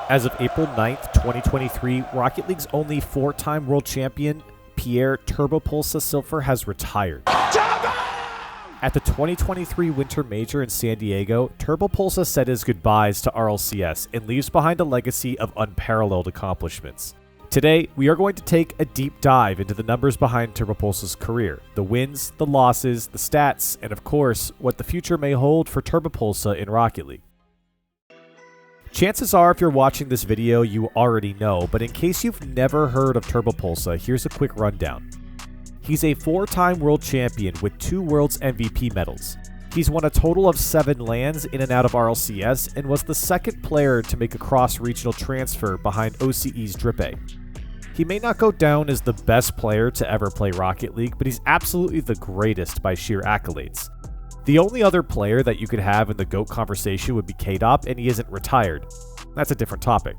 As of April 9th, 2023, Rocket League's only 4-time world champion, Pierre Turbopolsa Silver, has retired. At the 2023 Winter Major in San Diego, Turbopolsa said his goodbyes to RLCS and leaves behind a legacy of unparalleled accomplishments. Today, we are going to take a deep dive into the numbers behind Turbopolsa's career, the wins, the losses, the stats, and of course, what the future may hold for Turbopolsa in Rocket League. Chances are, if you're watching this video, you already know, but in case you've never heard of Turbopolsa, here's a quick rundown. He's a 4-time world champion with 2 World's MVP medals. He's won a total of 7 LANs in and out of RLCS and was the second player to make a cross-regional transfer behind OCE's Drippe. He may not go down as the best player to ever play Rocket League, but he's absolutely the greatest by sheer accolades. The only other player that you could have in the GOAT conversation would be K-Dop, and he isn't retired. That's a different topic.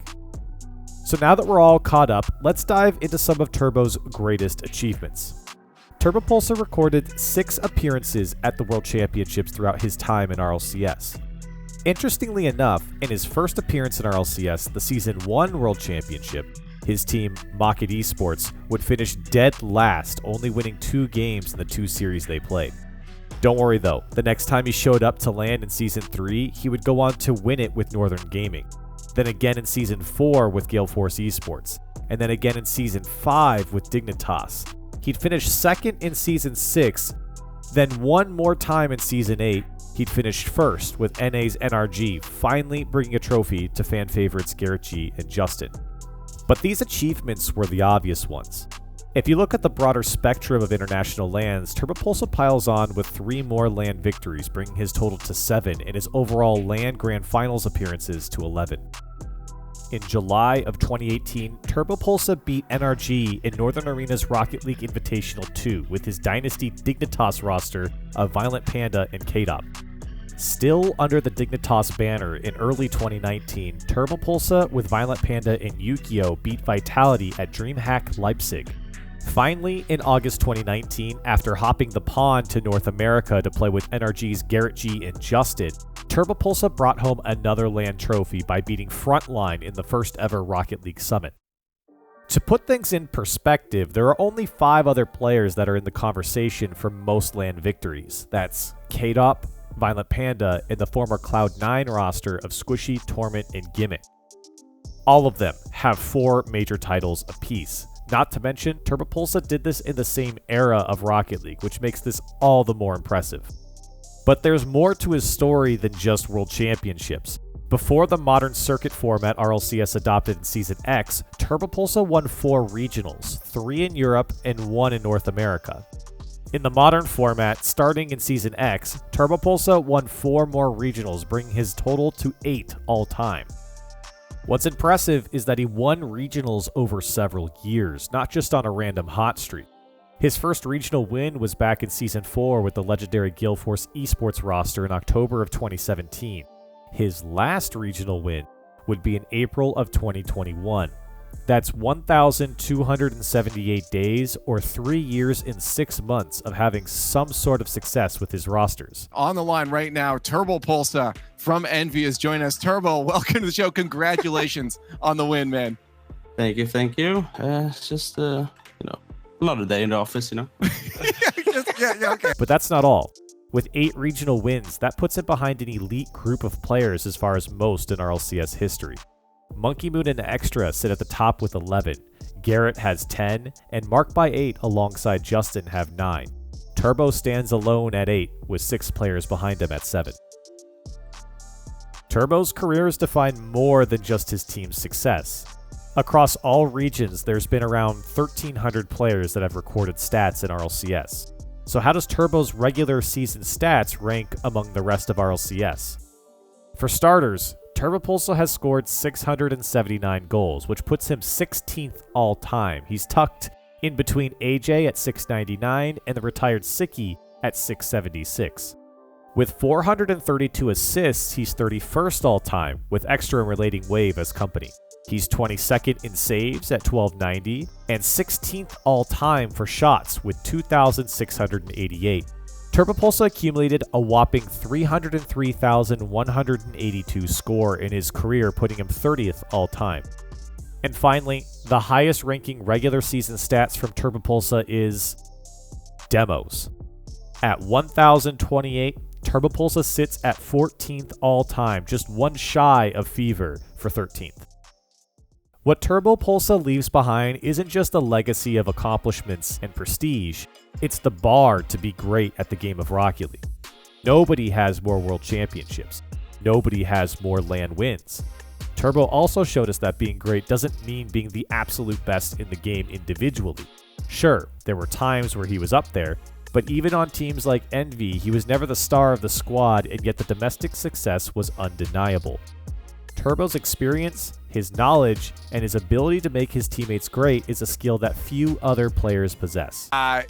So now that we're all caught up, let's dive into some of Turbo's greatest achievements. Turbopolsa recorded 6 appearances at the World Championships throughout his time in RLCS. Interestingly enough, in his first appearance in RLCS, the Season 1 World Championship, his team, Mocket Esports, would finish dead last, only winning 2 games in the 2 series they played. Don't worry though, the next time he showed up to LAN in Season 3, he would go on to win it with Northern Gaming. Then again in Season 4 with Gale Force Esports. And then again in Season 5 with Dignitas. He'd finish second in Season 6. Then one more time in Season 8, he'd finished first with NA's NRG, finally bringing a trophy to fan favorites Garrett G and Justin. But these achievements were the obvious ones. If you look at the broader spectrum of international LANs, Turbopolsa piles on with 3 more LAN victories, bringing his total to 7 and his overall LAN Grand Finals appearances to 11. In July of 2018, Turbopolsa beat NRG in Northern Arena's Rocket League Invitational 2 with his Dynasty Dignitas roster of Violent Panda and K-Dop. Still under the Dignitas banner in early 2019, Turbopolsa with Violent Panda and Yukio beat Vitality at DreamHack Leipzig. Finally, in August 2019, after hopping the pond to North America to play with NRG's Garrett G and Justin, Turbopolsa brought home another LAN trophy by beating Frontline in the first ever Rocket League Summit. To put things in perspective, there are only 5 other players that are in the conversation for most LAN victories. That's K-Dop, Violent Panda, and the former Cloud9 roster of Squishy, Torment, and Gimmick. All of them have 4 major titles apiece. Not to mention, Turbopolsa did this in the same era of Rocket League, which makes this all the more impressive. But there's more to his story than just World Championships. Before the modern circuit format RLCS adopted in Season X, Turbopolsa won 4 regionals, 3 in Europe and 1 in North America. In the modern format, starting in Season X, Turbopolsa won 4 more regionals, bringing his total to 8 all time. What's impressive is that he won regionals over several years, not just on a random hot streak. His first regional win was back in Season 4 with the legendary Gale Force Esports roster in October of 2017. His last regional win would be in April of 2021. That's 1,278 days or 3 years and 6 months of having some sort of success with his rosters. On the line right now, Turbopolsa from Envy is joining us. Turbo, welcome to the show. Congratulations on the win, man. Thank you. It's just, a lot of day in the office, yeah, okay. But that's not all. With 8 regional wins, that puts it behind an elite group of players as far as most in RLCS history. Monkey Moon and Extra sit at the top with 11, Garrett has 10, and Mark by 8 alongside Justin have 9. Turbo stands alone at 8, with 6 players behind him at 7. Turbo's career is defined more than just his team's success. Across all regions, there's been around 1,300 players that have recorded stats in RLCS. So how does Turbo's regular season stats rank among the rest of RLCS? For starters, Turbopolsa has scored 679 goals, which puts him 16th all time. He's tucked in between AJ at 699 and the retired Siki at 676. With 432 assists, he's 31st all time, with Extra and Relating Wave as company. He's 22nd in saves at 1290 and 16th all time for shots with 2,688. Turbopolsa accumulated a whopping 303,182 score in his career, putting him 30th all time. And finally, the highest ranking regular season stats from Turbopolsa is demos. At 1,028, Turbopolsa sits at 14th all time, just one shy of Fever for 13th. What Turbopolsa leaves behind isn't just a legacy of accomplishments and prestige, it's the bar to be great at the game of Rocket League. Nobody has more world championships. Nobody has more LAN wins. Turbo also showed us that being great doesn't mean being the absolute best in the game individually. Sure, there were times where he was up there, but even on teams like Envy, he was never the star of the squad, and yet the domestic success was undeniable. Turbo's experience, his knowledge, and his ability to make his teammates great is a skill that few other players possess.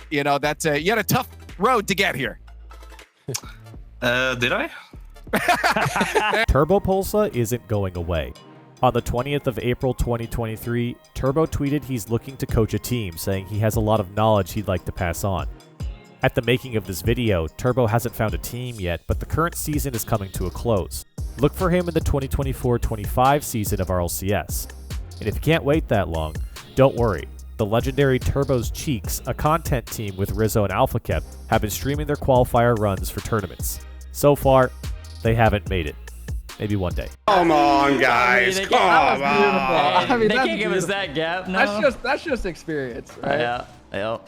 You had a tough road to get here. Did I? Turbopolsa isn't going away. On the 20th of April 2023, Turbo tweeted he's looking to coach a team, saying he has a lot of knowledge he'd like to pass on. At the making of this video, Turbo hasn't found a team yet, but the current season is coming to a close. Look for him in the 2024-25 season of RLCS. And if you can't wait that long, don't worry. The legendary Turbo's Cheeks, a content team with Rizzo and AlphaKep, have been streaming their qualifier runs for tournaments. So far, they haven't made it. Maybe one day. Come on, guys. Come on. I mean, they can't give us that gap. No. That's just experience, right? Yeah. Yep.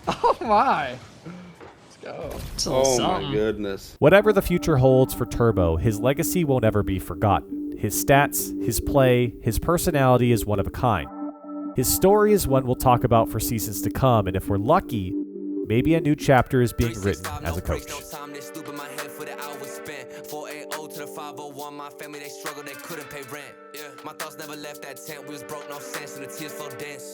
Oh my. Let's go. It's a little Oh something. my goodness. Whatever the future holds for Turbo, his legacy won't ever be forgotten. His stats, his play, his personality is one of a kind. His story is one we'll talk about for seasons to come, and if we're lucky, maybe a new chapter is being written as a coach. My family, they struggled, they couldn't pay rent. Yeah, my thoughts never left that tent. We was broke, no sense, and the tears flow dense.